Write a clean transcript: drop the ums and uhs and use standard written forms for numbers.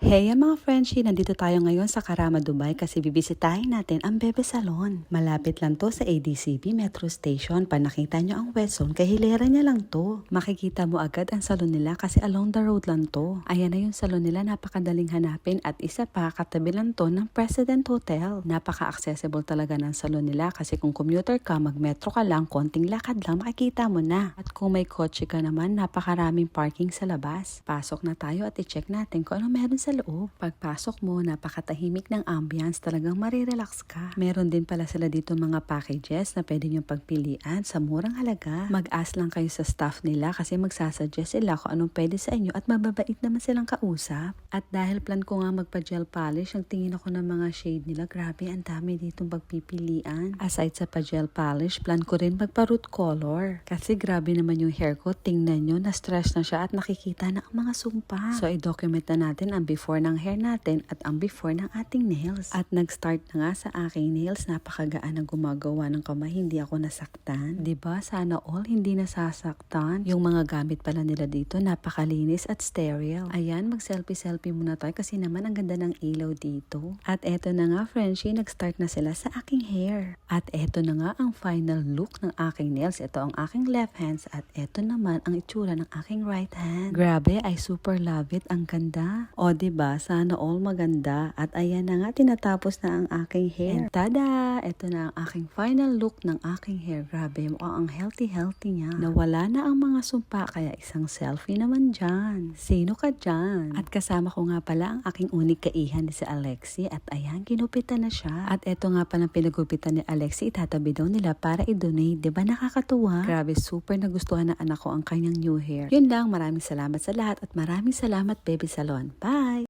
Hey mga Frenchie, nandito tayo ngayon sa Karama, Dubai kasi bibisitahin natin ang Bebe Salon. Malapit lang to sa ADCB Metro Station. Pag nakita nyo ang West Zone, kahilera niya lang to. Makikita mo agad ang salon nila kasi along the road lang to. Ayan na yung salon nila, napakadaling hanapin at isa pa, katabi lang to ng President Hotel. Napaka-accessible talaga ng salon nila kasi kung commuter ka, mag-metro ka lang, konting lakad lang, makikita mo na. At kung may kotse ka naman, napakaraming parking sa labas. Pasok na tayo at i-check natin kung ano meron sa loob. Pagpasok mo, napakatahimik ng ambience, talagang marirelax ka. Meron din pala sila dito mga packages na pwede nyo pagpilian sa murang halaga. Mag-ask lang kayo sa staff nila kasi magsasuggest sila kung anong pwede sa inyo at mababait naman silang kausap. At dahil plan ko nga magpa-gel polish, ang tingin ako ng mga shade nila, grabe, ang dami ditong pagpipilian. Aside sa pa-gel polish, plan ko rin magpa-root color. Kasi grabe naman yung hair ko, tingnan nyo, na-stress na siya at nakikita na ang mga sumpa. So, i-document na natin ang before ng hair natin at ang before ng ating nails. At nag-start na nga sa aking nails, napakagaan ang gumagawa ng kamay, hindi ako nasaktan. 'Di ba? Sana all hindi nasasaktan. Yung mga gamit pala nila dito, napakalinis at sterile. Ayan, mag-selfie-selfie muna tayo kasi naman ang ganda ng ilaw dito. At eto na nga, Frenchie, nag-start na sila sa aking hair. At eto na nga ang final look ng aking nails. Ito ang aking left hands at eto naman ang itsura ng aking right hand. Grabe, I super love it. Ang ganda. O, 'di ba? Sana all maganda. At ayan na nga, tinatapos na ang aking hair. And tada! Ito na ang aking final look ng aking hair. Grabe, mukhang ang healthy niya. Nawala na ang mga sumpa, kaya isang selfie naman dyan. Sino ka dyan? At kasama ko nga pala ang aking unig kaihan ni si Alexi. At ayan, ginupitan na siya. At eto nga pala pinagupitan ni Alexi, itatabi daw nila para i-donate. Diba nakakatuwa? Grabe, super nagustuhan ng anak ko ang kanyang new hair. Yun lang, maraming salamat sa lahat at maraming salamat, Bebe Salon. Bye!